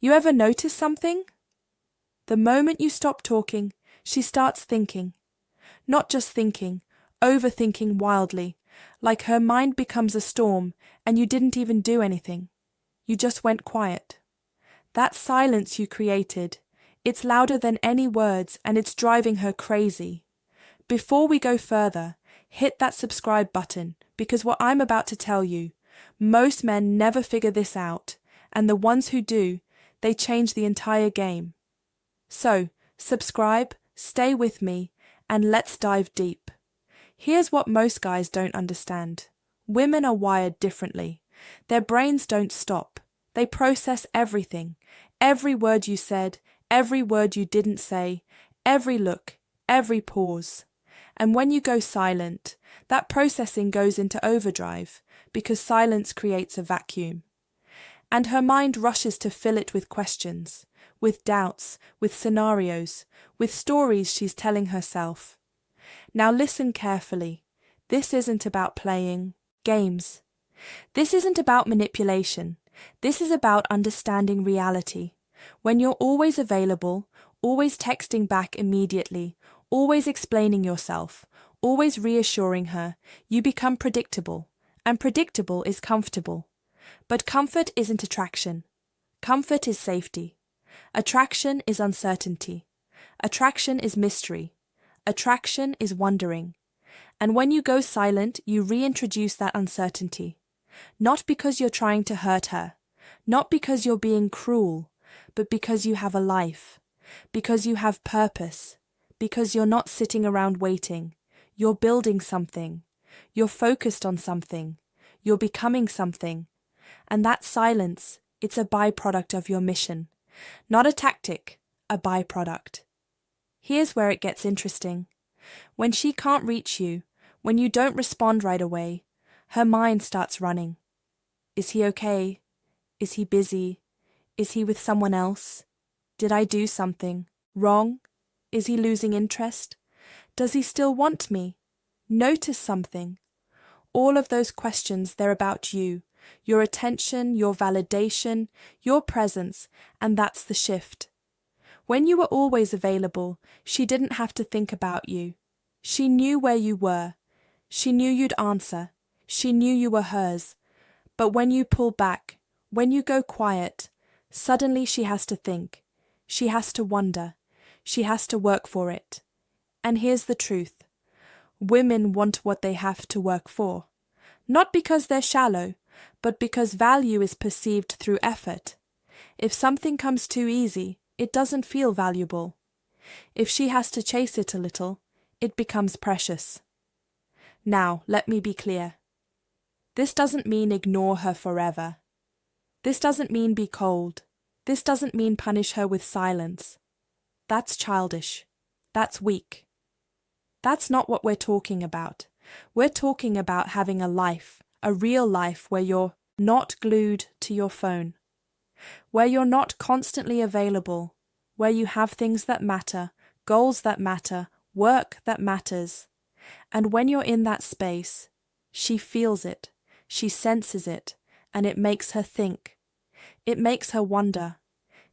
You ever notice something? The moment you stop talking, she starts thinking. Not just thinking, overthinking wildly, like her mind becomes a storm and you didn't even do anything. You just went quiet. That silence you created, it's louder than any words and it's driving her crazy. Before we go further, hit that subscribe button because what I'm about to tell you, most men never figure this out, and the ones who do, they change the entire game. So, subscribe, stay with me, and let's dive deep. Here's what most guys don't understand. Women are wired differently. Their brains don't stop. They process everything. Every word you said, every word you didn't say, every look, every pause. And when you go silent, that processing goes into overdrive because silence creates a vacuum. And her mind rushes to fill it with questions, with doubts, with scenarios, with stories she's telling herself. Now listen carefully. This isn't about playing games. This isn't about manipulation. This is about understanding reality. When you're always available, always texting back immediately, always explaining yourself, always reassuring her, you become predictable, and predictable is comfortable. But comfort isn't attraction. Comfort is safety. Attraction is uncertainty. Attraction is mystery. Attraction is wondering. And when you go silent, you reintroduce that uncertainty. Not because you're trying to hurt her, not because you're being cruel, but because you have a life, because you have purpose, because you're not sitting around waiting. You're building something. You're focused on something. You're becoming something. And that silence, it's a byproduct of your mission. Not a tactic, a byproduct. Here's where it gets interesting. When she can't reach you, when you don't respond right away, her mind starts running. Is he okay? Is he busy? Is he with someone else? Did I do something wrong? Is he losing interest? Does he still want me? Notice something. All of those questions, they're about you, your attention, your validation, your presence, and that's the shift. When you were always available, she didn't have to think about you. She knew where you were. She knew you'd answer. She knew you were hers. But when you pull back, when you go quiet, suddenly she has to think. She has to wonder. She has to work for it. And here's the truth. Women want what they have to work for. Not because they're shallow, but because value is perceived through effort. If something comes too easy, it doesn't feel valuable. If she has to chase it a little, it becomes precious. Now, let me be clear. This doesn't mean ignore her forever. This doesn't mean be cold. This doesn't mean punish her with silence. That's childish. That's weak. That's not what we're talking about. We're talking about having a life, a real life where you're not glued to your phone, where you're not constantly available, where you have things that matter, goals that matter, work that matters. And when you're in that space, she feels it, she senses it, and it makes her think. It makes her wonder.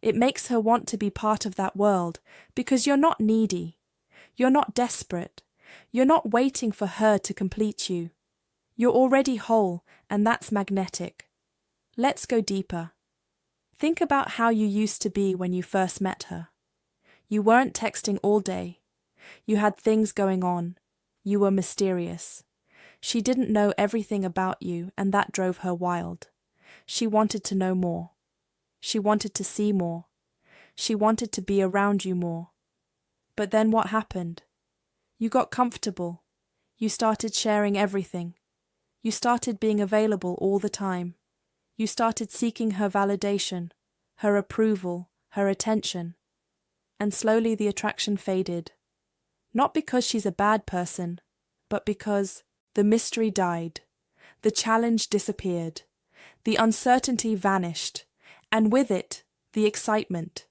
It makes her want to be part of that world because you're not needy. You're not desperate. You're not waiting for her to complete you. You're already whole, and that's magnetic. Let's go deeper. Think about how you used to be when you first met her. You weren't texting all day. You had things going on. You were mysterious. She didn't know everything about you, and that drove her wild. She wanted to know more. She wanted to see more. She wanted to be around you more. But then what happened? You got comfortable. You started sharing everything. You started being available all the time. You started seeking her validation, her approval, her attention. And slowly the attraction faded. Not because she's a bad person, but because the mystery died. The challenge disappeared. The uncertainty vanished. And with it, the excitement.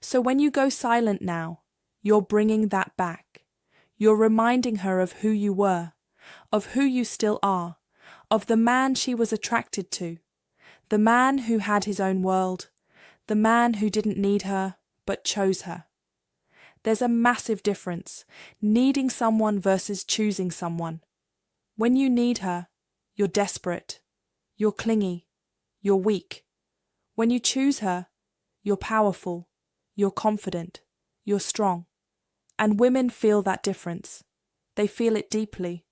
So when you go silent now, you're bringing that back. You're reminding her of who you were, of who you still are, of the man she was attracted to, the man who had his own world, The man who didn't need her, but chose her. There's a massive difference, needing someone versus choosing someone. When you need her, you're desperate, you're clingy, you're weak. When you choose her, you're powerful, you're confident, you're strong. And women feel that difference. They feel it deeply.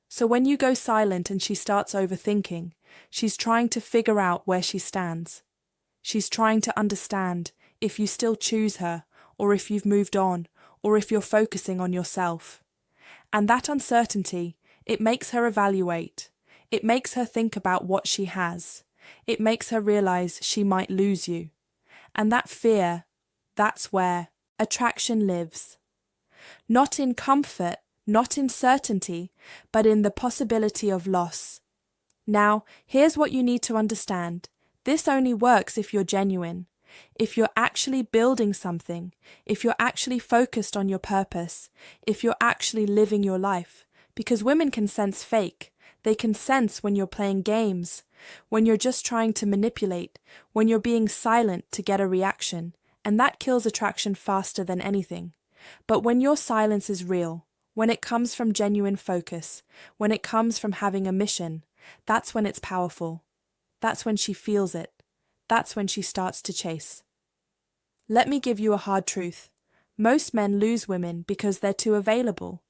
So when you go silent and she starts overthinking, she's trying to figure out where she stands. She's trying to understand if you still choose her, or if you've moved on, or if you're focusing on yourself. And that uncertainty, it makes her evaluate. It makes her think about what she has. It makes her realize she might lose you. And that fear, that's where attraction lives. Not in comfort, not in certainty, but in the possibility of loss. Now, here's what you need to understand. This only works if you're genuine, if you're actually building something, if you're actually focused on your purpose, if you're actually living your life. Because women can sense fake. They can sense when you're playing games, when you're just trying to manipulate, when you're being silent to get a reaction, and that kills attraction faster than anything. But when your silence is real, when it comes from genuine focus, when it comes from having a mission, that's when it's powerful. That's when she feels it. That's when she starts to chase. Let me give you a hard truth. Most men lose women because they're too available,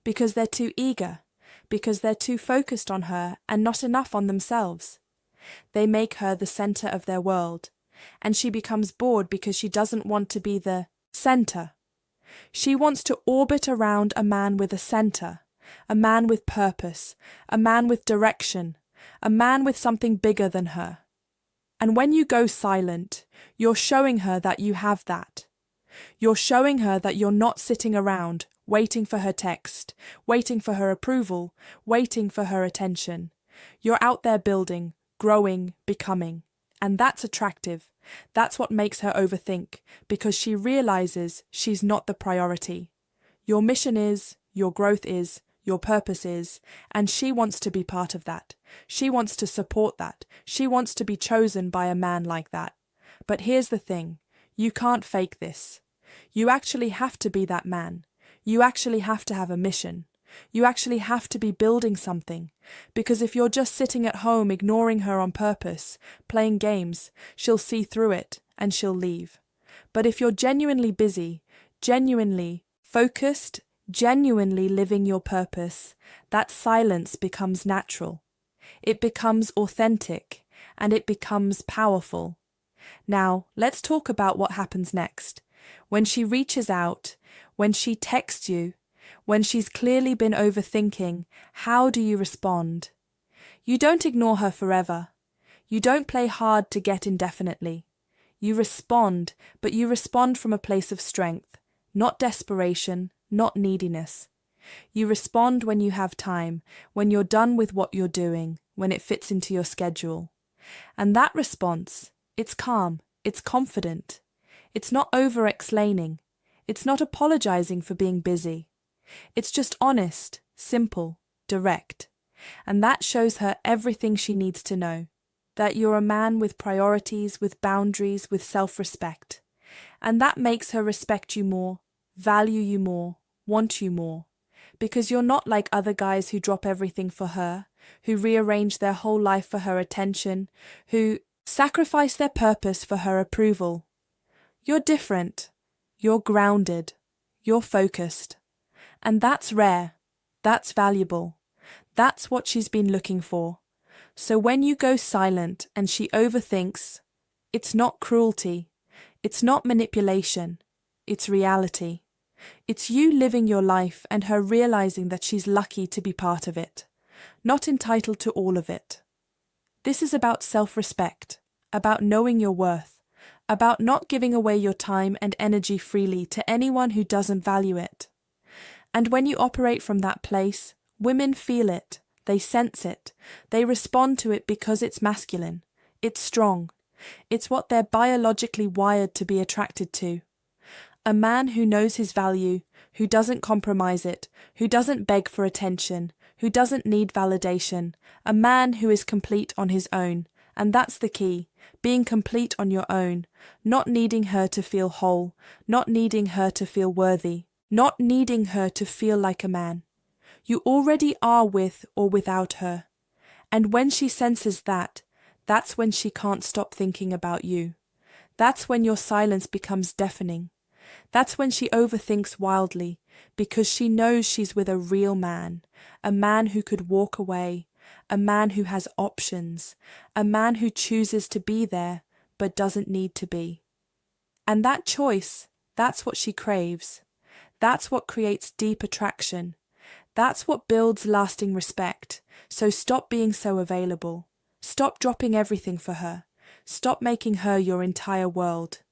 because they're too eager, because they're too focused on her and not enough on themselves. They make her the center of their world, and she becomes bored because she doesn't want to be the center. She wants to orbit around a man with a center, a man with purpose, a man with direction, a man with something bigger than her. And when you go silent, you're showing her that you have that. You're showing her that you're not sitting around, waiting for her text, waiting for her approval, waiting for her attention. You're out there building, growing, becoming. And that's attractive. That's what makes her overthink, because she realizes she's not the priority. Your mission is, your growth is, your purpose is, and she wants to be part of that. She wants to support that. She wants to be chosen by a man like that. But here's the thing, you can't fake this. You actually have to be that man. You actually have to have a mission. You actually have to be building something, because if you're just sitting at home ignoring her on purpose, playing games, she'll see through it and she'll leave. But if you're genuinely busy, genuinely focused, genuinely living your purpose, that silence becomes natural. It becomes authentic, and it becomes powerful. Now, let's talk about what happens next. When she reaches out, when she texts you, when she's clearly been overthinking, how do you respond? You don't ignore her forever. You don't play hard to get indefinitely. You respond, but you respond from a place of strength, not desperation, not neediness. You respond when you have time, when you're done with what you're doing, when it fits into your schedule. And that response, it's calm, it's confident. It's not over-explaining. It's not apologizing for being busy. It's just honest, simple, direct. And that shows her everything she needs to know. That you're a man with priorities, with boundaries, with self-respect. And that makes her respect you more, value you more, want you more. Because you're not like other guys who drop everything for her, who rearrange their whole life for her attention, who sacrifice their purpose for her approval. You're different. You're grounded. You're focused. And that's rare. That's valuable. That's what she's been looking for. So when you go silent and she overthinks, it's not cruelty. It's not manipulation. It's reality. It's you living your life and her realizing that she's lucky to be part of it, not entitled to all of it. This is about self-respect, about knowing your worth, about not giving away your time and energy freely to anyone who doesn't value it. And when you operate from that place, women feel it, they sense it, they respond to it because it's masculine, it's strong, it's what they're biologically wired to be attracted to. A man who knows his value, who doesn't compromise it, who doesn't beg for attention, who doesn't need validation, a man who is complete on his own, And that's the key, being complete on your own, not needing her to feel whole, not needing her to feel worthy, not needing her to feel like a man. You already are with or without her. And when she senses that, that's when she can't stop thinking about you. That's when your silence becomes deafening. That's when she overthinks wildly, because she knows she's with a real man, a man who could walk away, a man who has options, a man who chooses to be there but doesn't need to be. And that choice, that's what she craves. That's what creates deep attraction. That's what builds lasting respect. So stop being so available. Stop dropping everything for her. Stop making her your entire world.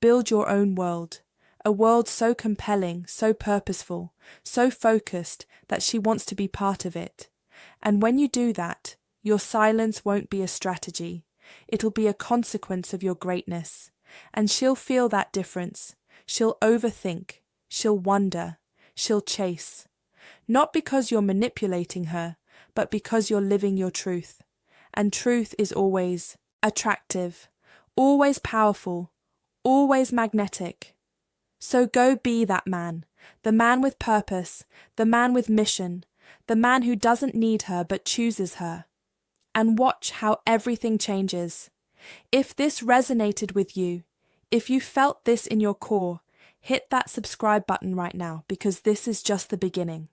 Build your own world. A world so compelling, so purposeful, so focused that she wants to be part of it. And when you do that, your silence won't be a strategy. It'll be a consequence of your greatness. And she'll feel that difference. She'll overthink. She'll wonder. She'll chase. Not because you're manipulating her, but because you're living your truth. And truth is always attractive, always powerful, always magnetic. So go be that man, the man with purpose, the man with mission, the man who doesn't need her but chooses her. And watch how everything changes. If this resonated with you, if you felt this in your core, hit that subscribe button right now, because this is just the beginning.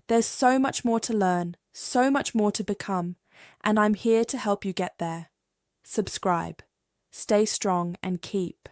There's so much more to learn, so much more to become, and I'm here to help you get there. Subscribe. Stay strong and keep